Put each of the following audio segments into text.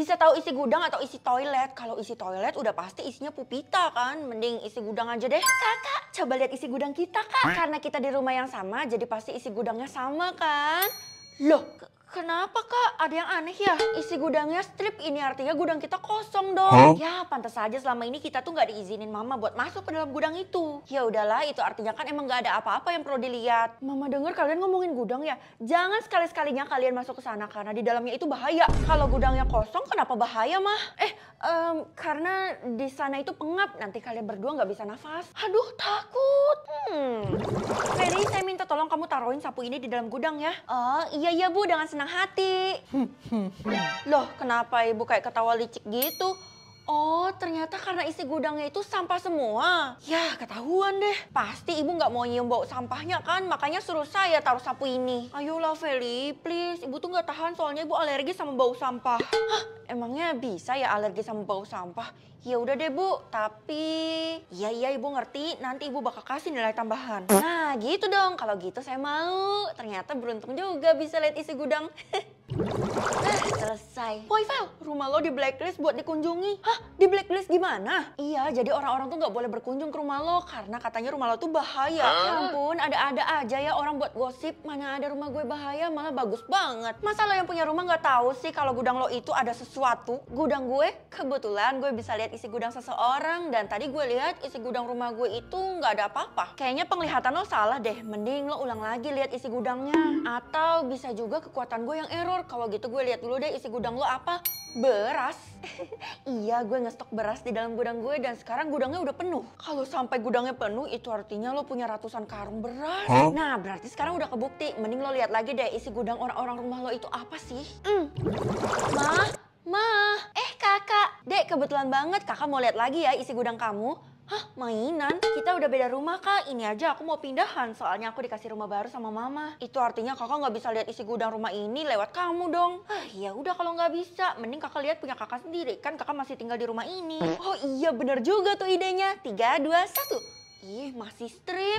bisa tahu isi gudang atau isi toilet. Kalau isi toilet udah pasti isinya pupita kan. Mending isi gudang aja deh. Kakak, coba lihat isi gudang kita, Kak. Karena kita di rumah yang sama, jadi pasti isi gudangnya sama kan? Loh, kenapa Kak? Ada yang aneh ya? Isi gudangnya strip, ini artinya gudang kita kosong dong. Ya, pantas saja selama ini kita tuh nggak diizinin Mama buat masuk ke dalam gudang itu. Ya udahlah, itu artinya kan emang nggak ada apa-apa yang perlu dilihat. Mama dengar kalian ngomongin gudang ya? Jangan sekali-sekalinya kalian masuk ke sana karena di dalamnya itu bahaya. Kalau gudangnya kosong, kenapa bahaya, Mah? Karena di sana itu pengap. Nanti kalian berdua nggak bisa nafas. Aduh, takut. Feli, saya minta tolong kamu taruhin sapu ini di dalam gudang ya. Oh, iya Bu, dengan senang hati. Loh, kenapa Ibu kayak ketawa licik gitu? Oh, ternyata karena isi gudangnya itu sampah semua. Ya, ketahuan deh. Pasti Ibu nggak mau nyium bau sampahnya kan? Makanya suruh saya taruh sapu ini. Ayolah Feli, please. Ibu tuh nggak tahan soalnya Ibu alergi sama bau sampah. Hah, emangnya bisa ya alergi sama bau sampah? Ya udah deh Bu, tapi iya Ibu ngerti, nanti Ibu bakal kasih nilai tambahan. Nah gitu dong, kalau gitu saya mau. Ternyata beruntung juga bisa lihat isi gudang. Selesai. Woi Vel, rumah lo di blacklist buat dikunjungi. Hah? Di blacklist gimana? Iya, jadi orang-orang tuh nggak boleh berkunjung ke rumah lo karena katanya rumah lo tuh bahaya. Ya ampun, ada-ada aja ya orang buat gosip. Mana ada rumah gue bahaya, malah bagus banget. Masa lo yang punya rumah nggak tahu sih kalau gudang lo itu ada sesuatu? Gudang gue, kebetulan gue bisa lihat isi gudang seseorang dan tadi gue lihat isi gudang rumah gue itu nggak ada apa-apa. Kayaknya penglihatan lo salah deh. Mending lo ulang lagi lihat isi gudangnya. Atau bisa juga kekuatan gue yang error. Kalau gitu gue lihat dulu deh isi gudang lo apa. Beras? Iya, gue ngestok beras di dalam gudang gue dan sekarang gudangnya udah penuh. Kalau sampai gudangnya penuh itu artinya lo punya ratusan karung beras. Nah, berarti sekarang udah kebukti. Mending lo lihat lagi deh isi gudang orang-orang rumah lo itu apa sih? Kakak. Dek, kebetulan banget kakak mau lihat lagi ya isi gudang kamu. Hah, mainan? Kita udah beda rumah Kak, ini aja aku mau pindahan soalnya aku dikasih rumah baru sama Mama. Itu artinya kakak nggak bisa lihat isi gudang rumah ini lewat kamu dong. Ya udah kalau nggak bisa, mending kakak lihat punya kakak sendiri, kan kakak masih tinggal di rumah ini. Oh iya bener juga tuh idenya, 3, 2, 1. Ih, masih strip.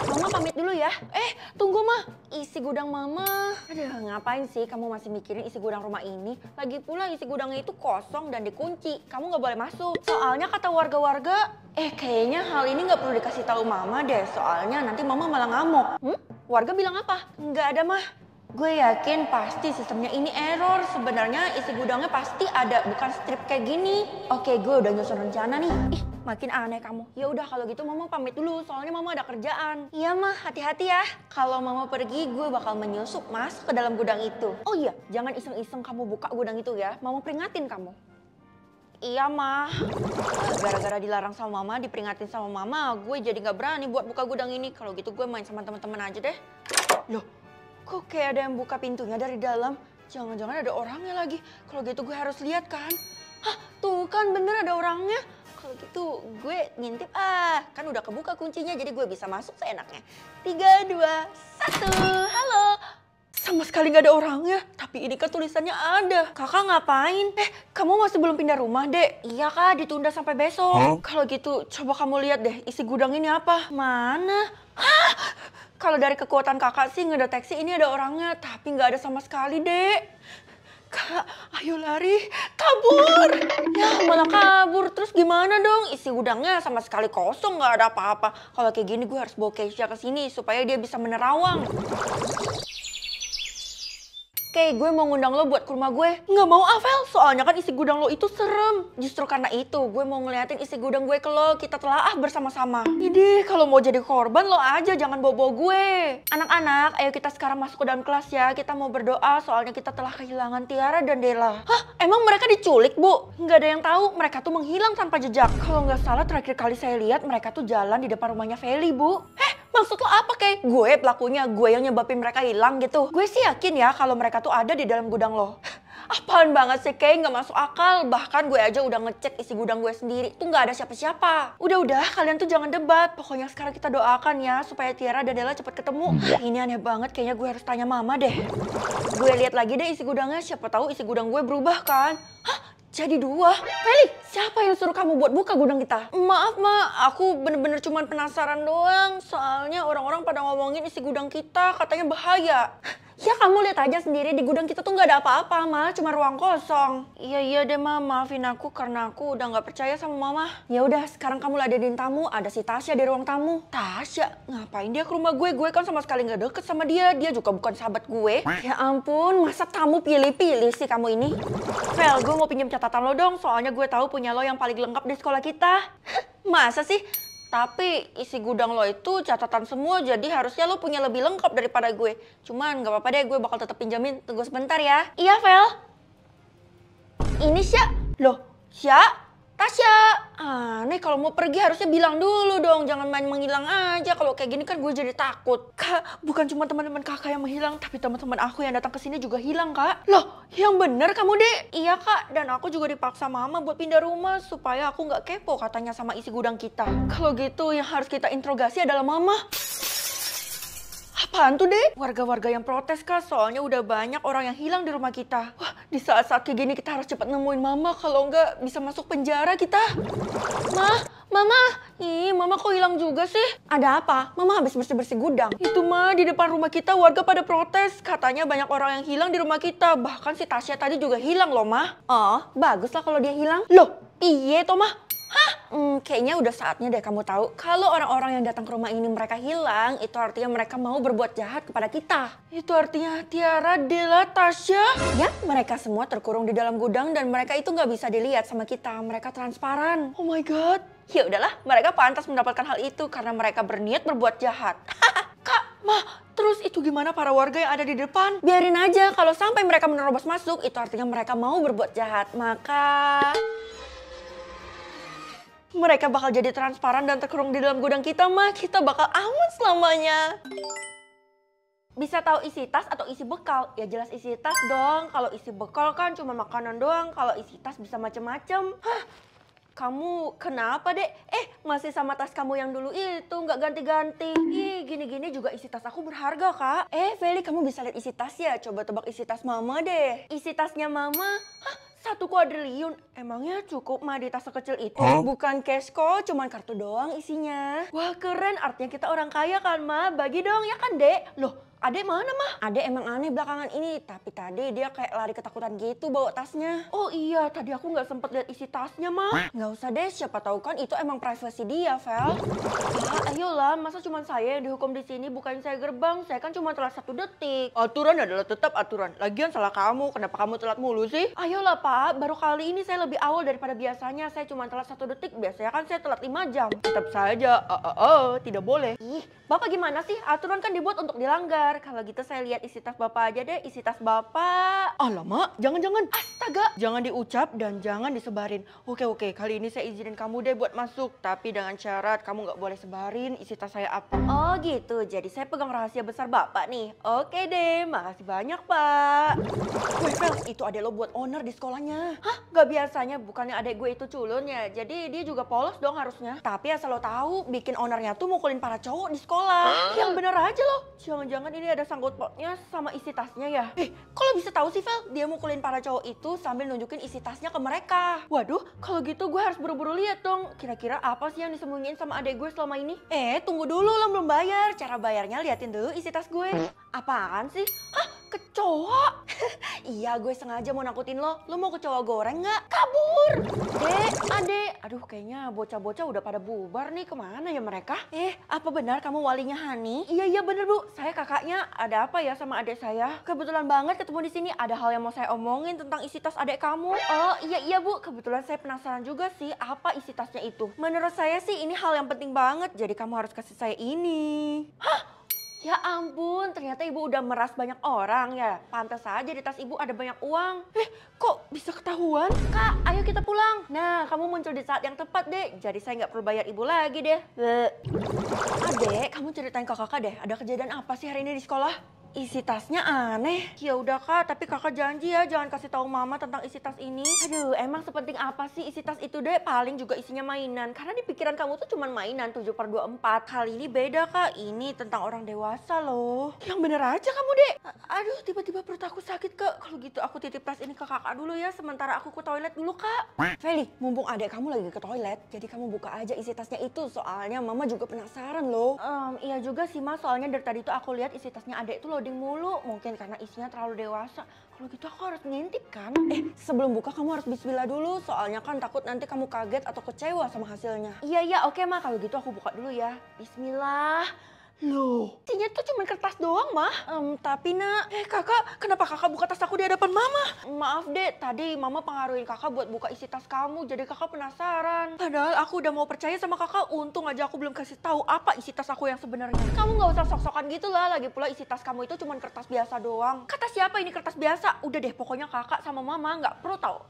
Mama pamit dulu ya. Tunggu Mah, isi gudang Mama. Aduh, ngapain sih kamu masih mikirin isi gudang rumah ini? Lagi pula isi gudangnya itu kosong dan dikunci. Kamu nggak boleh masuk. Soalnya kata warga-warga, kayaknya hal ini nggak perlu dikasih tahu Mama deh. Soalnya nanti Mama malah ngamuk. Warga bilang apa? Nggak ada Mah. Gue yakin pasti sistemnya ini error. Sebenarnya isi gudangnya pasti ada, bukan strip kayak gini. Oke, gue udah nyusun rencana nih. Ih, makin aneh kamu. Ya udah kalau gitu Mama pamit dulu, soalnya Mama ada kerjaan. Iya Mah, hati-hati ya. Kalau Mama pergi, gue bakal menyusup masuk ke dalam gudang itu. Oh iya, jangan iseng-iseng kamu buka gudang itu ya. Mama peringatin kamu. Iya Mah. Gara-gara dilarang sama Mama, diperingatin sama Mama, gue jadi nggak berani buat buka gudang ini. Kalau gitu gue main sama teman-teman aja deh. Loh, kok kayak ada yang buka pintunya dari dalam? Jangan-jangan ada orangnya lagi. Kalau gitu gue harus lihat kan? Hah, tuh kan bener ada orangnya. Kalau gitu gue ngintip, kan udah kebuka kuncinya jadi gue bisa masuk seenaknya. 3, 2, 1, halo. Sama sekali gak ada orangnya, tapi ini kan tulisannya ada. Kakak ngapain? Kamu masih belum pindah rumah, Dek? Iya Kak, ditunda sampai besok. Kalau gitu coba kamu lihat deh isi gudang ini apa. Mana? Kalau dari kekuatan kakak sih ngedeteksi ini ada orangnya, tapi nggak ada sama sekali, Dek. Kak, ayo lari, kabur. Ya, malah kabur. Terus gimana dong? Isi gudangnya sama sekali kosong, nggak ada apa-apa. Kalau kayak gini gue harus bawa Keisha ke sini supaya dia bisa menerawang. Oke, gue mau ngundang lo buat ke rumah gue. Nggak mau Avel, soalnya kan isi gudang lo itu serem. Justru karena itu, gue mau ngeliatin isi gudang gue ke lo. Kita telaah bersama-sama. Idih, kalau mau jadi korban lo aja, jangan bawa-bawa gue. Anak-anak, ayo kita sekarang masuk ke dalam kelas ya. Kita mau berdoa, soalnya kita telah kehilangan Tiara dan Della. Hah? Emang mereka diculik, Bu? Nggak ada yang tahu, mereka tuh menghilang tanpa jejak. Kalau nggak salah, terakhir kali saya lihat mereka tuh jalan di depan rumahnya Feli, Bu. Maksud lo apa Kay? Gue pelakunya, gue yang nyebabin mereka hilang gitu. Gue sih yakin ya kalau mereka tuh ada di dalam gudang lo. Apaan banget sih Kay, nggak masuk akal. Bahkan gue aja udah ngecek isi gudang gue sendiri. Tuh nggak ada siapa-siapa. Udah, kalian tuh jangan debat. Pokoknya sekarang kita doakan ya supaya Tiara dan Della cepet ketemu. Ini aneh banget, kayaknya gue harus tanya Mama deh. Gue lihat lagi deh isi gudangnya, siapa tahu isi gudang gue berubah kan. Hah? Jadi 2? Feli, siapa yang suruh kamu buat buka gudang kita? Maaf Ma, aku bener-bener cuman penasaran doang. Soalnya orang-orang pada ngomongin isi gudang kita katanya bahaya. Ya kamu lihat aja sendiri di gudang kita tuh nggak ada apa-apa, malah cuma ruang kosong. Iya deh Ma, maafin aku karena aku udah nggak percaya sama Mama. Ya udah, sekarang kamu ladenin tamu, ada si Tasya di ruang tamu. Tasya? Ngapain dia ke rumah gue? Gue kan sama sekali nggak deket sama dia. Dia juga bukan sahabat gue. Ya ampun, masa tamu pilih-pilih sih kamu ini? Vel, gue mau pinjam catatan lo dong, soalnya gue tahu punya lo yang paling lengkap di sekolah kita. Masa sih? Tapi isi gudang lo itu catatan semua, jadi harusnya lo punya lebih lengkap daripada gue. Cuman gak apa-apa deh, gue bakal tetap pinjamin. Tunggu sebentar ya. Iya, Vel. Ini Sya. Loh, Sya? Tasya. Aneh, kalau mau pergi harusnya bilang dulu dong. Jangan main menghilang aja. Kalau kayak gini kan gue jadi takut. Kak, bukan cuma teman-teman kakak yang menghilang, tapi teman-teman aku yang datang ke sini juga hilang, Kak. Loh, yang bener kamu, Dek? Iya, Kak. Dan aku juga dipaksa Mama buat pindah rumah supaya aku nggak kepo katanya sama isi gudang kita. Kalau gitu yang harus kita interogasi adalah Mama. Apaan tuh, Dek? Warga-warga yang protes, Kak. Soalnya udah banyak orang yang hilang di rumah kita. Wah, di saat-saat kayak gini kita harus cepat nemuin Mama. Kalau nggak bisa masuk penjara kita. Mama. Ih, Mama kok hilang juga sih? Ada apa? Mama habis bersih-bersih gudang. Itu mah di depan rumah kita warga pada protes. Katanya banyak orang yang hilang di rumah kita. Bahkan si Tasya tadi juga hilang loh, Ma. Oh, bagus lah kalau dia hilang. Loh, piye toh, Ma? Hah? Kayaknya udah saatnya deh kamu tahu. Kalau orang-orang yang datang ke rumah ini mereka hilang, itu artinya mereka mau berbuat jahat kepada kita. Itu artinya Tiara, Della, Tasya. Ya, mereka semua terkurung di dalam gudang dan mereka itu nggak bisa dilihat sama kita. Mereka transparan. Oh my God. Ya udahlah, mereka pantas mendapatkan hal itu karena mereka berniat berbuat jahat. Kak, Ma, terus itu gimana para warga yang ada di depan? Biarin aja, kalau sampai mereka menerobos masuk, itu artinya mereka mau berbuat jahat. Maka mereka bakal jadi transparan dan terkurung di dalam gudang kita, mah. Kita bakal aman selamanya. Bisa tahu isi tas atau isi bekal? Ya jelas isi tas dong. Kalau isi bekal kan cuma makanan doang. Kalau isi tas bisa macem-macem. Hah? Kamu kenapa, Dek? Masih sama tas kamu yang dulu itu, nggak ganti-ganti. Ih, gini-gini juga isi tas aku berharga, Kak. Feli, kamu bisa lihat isi tas ya? Coba tebak isi tas Mama deh. Isi tasnya Mama? Hah? 1 kuadriliun, emangnya cukup mah di tas sekecil itu? Bukan cash kok, cuman kartu doang isinya. Wah keren, artinya kita orang kaya kan Ma, bagi dong ya kan Dek? Loh, Adek mana Mah? Adek emang aneh belakangan ini, tapi tadi dia kayak lari ketakutan gitu bawa tasnya. Oh iya, tadi aku nggak sempet lihat isi tasnya Mah. Nggak usah deh, siapa tahu kan itu emang privasi dia, Vel. Ayolah, masa cuma saya yang dihukum di sini, bukan saya gerbang. Saya kan cuma telat 1 detik. Aturan adalah tetap aturan. Lagian salah kamu, kenapa kamu telat mulu sih? Ayolah Pak, baru kali ini saya lebih awal daripada biasanya. Saya cuma telat 1 detik, biasanya kan saya telat 5 jam. Tetap saja, tidak boleh. Ih, Bapak gimana sih? Aturan kan dibuat untuk dilanggar. Kalau gitu saya lihat isi tas Bapak aja deh, isi tas Bapak. Alamak, jangan-jangan. Astaga, jangan diucap dan jangan disebarin. Oke, kali ini saya izinin kamu deh buat masuk. Tapi dengan syarat kamu nggak boleh sebarin isi tas saya apa. Oh gitu, jadi saya pegang rahasia besar Bapak nih. Oke deh, makasih banyak Pak. Weh Vel, itu adek lo buat owner di sekolahnya. Hah? Gak biasanya, bukannya adek gue itu culun ya. Jadi dia juga polos dong harusnya. Tapi asal lo tahu, bikin ownernya tuh mukulin para cowok di sekolah. Yang bener aja loh. Jangan-jangan ini ada sangkut pautnya sama isi tasnya ya. Kok lo bisa tahu sih Vel? Dia mukulin para cowok itu sambil nunjukin isi tasnya ke mereka. Waduh, kalau gitu gue harus buru-buru lihat dong. Kira-kira apa sih yang disembunyiin sama adek gue selama ini? Tunggu dulu, lo belum bayar. Cara bayarnya liatin dulu isi tas gue. Apaan sih? Hah? Kecoa? Iya, gue sengaja mau nakutin lo. Lo mau kecoa goreng nggak? Kabur! Adek. Aduh, kayaknya bocah-bocah udah pada bubar nih. Kemana ya mereka? Apa benar kamu walinya Hani? Iya bener Bu. Saya kakaknya. Ada apa ya sama adik saya? Kebetulan banget ketemu di sini. Ada hal yang mau saya omongin tentang isi tas adik kamu. Oh iya Bu. Kebetulan saya penasaran juga sih apa isi tasnya itu. Menurut saya sih ini hal yang penting banget. Jadi kamu harus kasih saya ini. Hah? Ya ampun, ternyata ibu udah meras banyak orang ya. Pantas saja di tas ibu ada banyak uang. Kok bisa ketahuan? Kak, ayo kita pulang. Nah, kamu muncul di saat yang tepat deh. Jadi saya nggak perlu bayar ibu lagi deh. Adek, kamu ceritain ke kakak deh. Ada kejadian apa sih hari ini di sekolah? Isi tasnya aneh. Ya udah Kak, tapi kakak janji ya jangan kasih tahu Mama tentang isi tas ini. Aduh, emang sepenting apa sih isi tas itu deh? Paling juga isinya mainan. Karena di pikiran kamu tuh cuma mainan 7/24. Kali ini beda Kak, ini tentang orang dewasa loh. Yang bener aja kamu deh. Aduh, tiba-tiba perut aku sakit Kak. Kalau gitu aku titip tas ini ke kakak dulu ya. Sementara aku ke toilet dulu Kak. Feli, mumpung adek kamu lagi ke toilet, jadi kamu buka aja isi tasnya itu. Soalnya Mama juga penasaran loh. Iya juga sih Mas, soalnya dari tadi tuh aku lihat isi tasnya adek tuh loading mulu. Mungkin karena isinya terlalu dewasa. Kalau gitu aku harus ngintip kan? Sebelum buka kamu harus bismillah dulu. Soalnya kan takut nanti kamu kaget atau kecewa sama hasilnya. Iya, oke Ma. Kalau gitu aku buka dulu ya. Bismillah. Loh, isinya tuh cuma kertas doang, Mah. Tapi Nak, Kakak, kenapa Kakak buka tas aku di hadapan Mama? Maaf, Dek, tadi Mama pengaruhin Kakak buat buka isi tas kamu, jadi Kakak penasaran. Padahal aku udah mau percaya sama Kakak, untung aja aku belum kasih tahu apa isi tas aku yang sebenarnya. Kamu nggak usah sok-sokan gitu lah, lagi pula isi tas kamu itu cuma kertas biasa doang. Kata siapa ini kertas biasa? Udah deh, pokoknya Kakak sama Mama nggak perlu tahu.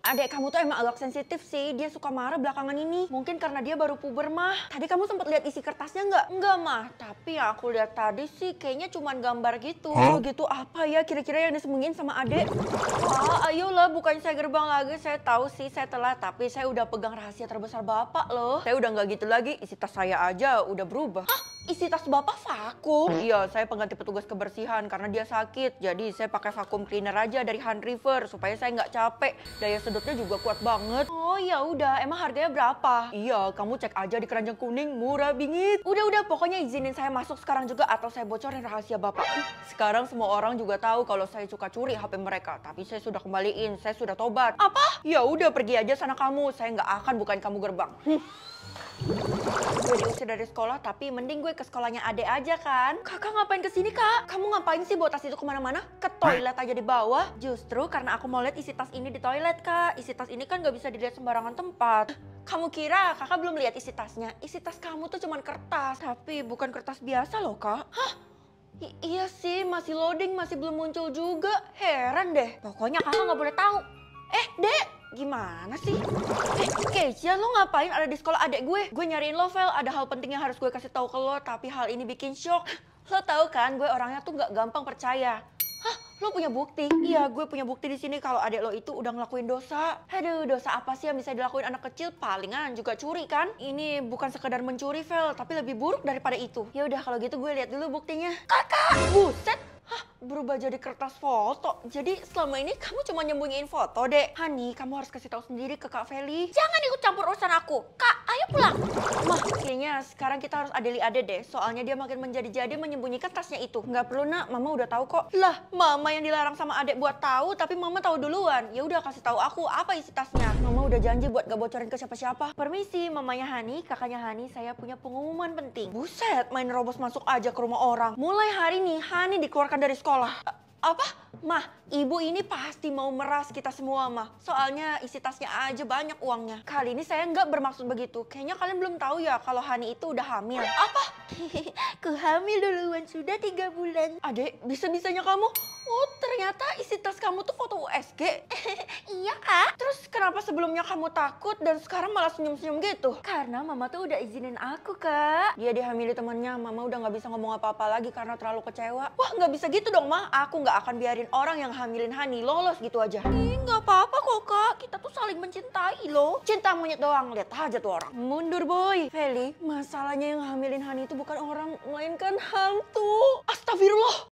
Adek kamu tuh emang agak sensitif sih, dia suka marah belakangan ini. Mungkin karena dia baru puber, Mah. Tadi kamu sempat lihat isi kertasnya nggak? Nggak, Mah. Tapi yang aku lihat tadi sih kayaknya cuma gambar gitu. Oh gitu apa ya kira-kira yang disembunyiin sama adek? Ayolah, bukan saya gerbang lagi. Saya tahu sih saya telat, tapi saya udah pegang rahasia terbesar Bapak loh. Saya udah nggak gitu lagi, isi tas saya aja udah berubah. Hah? Isi tas Bapak vakum? Iya, saya pengganti petugas kebersihan karena dia sakit. Jadi saya pakai vacuum cleaner aja dari Han River supaya saya nggak capek. Daya sedotnya juga kuat banget. Oh ya udah, emang harganya berapa? Iya, kamu cek aja di keranjang kuning, murah bingit. Udah, pokoknya izinin saya masuk sekarang juga atau saya bocorin rahasia Bapak. Sekarang semua orang juga tahu kalau saya suka curi HP mereka, tapi saya sudah kembaliin, saya sudah tobat. Apa? Ya udah pergi aja sana kamu, saya nggak akan bukain kamu gerbang. Gue diusir dari sekolah, tapi mending gue ke sekolahnya Ade aja kan. Kakak ngapain kesini, Kak? Kamu ngapain sih bawa tas itu kemana-mana? Ke toilet aja di bawah. Justru karena aku mau lihat isi tas ini di toilet, Kak. Isi tas ini kan gak bisa dilihat sembarangan tempat. Kamu kira kakak belum lihat isi tasnya? Isi tas kamu tuh cuman kertas, tapi bukan kertas biasa loh, Kak. Hah? Iya sih, masih loading, masih belum muncul juga. Heran deh. Pokoknya kakak gak boleh tahu. Dek. Gimana sih? Keisha, lo ngapain ada di sekolah adek gue? Gue nyariin lo, Vel. Ada hal penting yang harus gue kasih tahu ke lo, tapi hal ini bikin shock. Lo tahu kan, gue orangnya tuh gak gampang percaya. Hah? Lo punya bukti? Iya, gue punya bukti di sini kalau adek lo itu udah ngelakuin dosa. Aduh, dosa apa sih yang bisa dilakuin anak kecil? Palingan juga curi kan? Ini bukan sekedar mencuri, Vel, tapi lebih buruk daripada itu. Ya udah, kalau gitu gue lihat dulu buktinya. Kakak! Buset! Hah, berubah jadi kertas foto. Jadi selama ini kamu cuma nyembunyiin foto, Dek. Hani, kamu harus kasih tahu sendiri ke Kak Feli. Jangan ikut campur urusan aku. Kak, ayo pulang. Mah, kayaknya sekarang kita harus adeli Ade deh. Soalnya dia makin menjadi-jadi menyembunyikan tasnya itu. Nggak perlu, Nak. Mama udah tahu kok. Lah, Mama yang dilarang sama Adek buat tahu, tapi Mama tahu duluan. Ya udah kasih tahu aku apa isi tasnya. Mama udah janji buat gak bocorin ke siapa-siapa. Permisi, mamanya Hani, kakaknya Hani, saya punya pengumuman penting. Buset, main robos masuk aja ke rumah orang. Mulai hari ini Hani dikeluarkan dari sekolah. Apa? Mah, ibu ini pasti mau meras kita semua, Mah. Soalnya isi tasnya aja banyak uangnya. Kali ini saya nggak bermaksud begitu. Kayaknya kalian belum tahu ya kalau Hani itu udah hamil. Apa? Ku hamil duluan, sudah 3 bulan. Adek, bisa-bisanya kamu? Oh, ternyata isi tas kamu tuh foto USG. Iya, Kak. Terus kenapa sebelumnya kamu takut dan sekarang malah senyum-senyum gitu? Karena Mama tuh udah izinin aku, Kak. Dia dihamili temannya. Mama udah nggak bisa ngomong apa-apa lagi karena terlalu kecewa. Wah, nggak bisa gitu dong, Ma. Aku nggak akan biarin orang yang hamilin Hani lolos gitu aja. Nggak apa-apa kok, Kak. Kita tuh saling mencintai loh. Cinta monyet doang. Lihat aja tuh orang. Mundur, boy. Feli, masalahnya yang hamilin Hani itu bukan orang, melainkan hantu. Astagfirullah.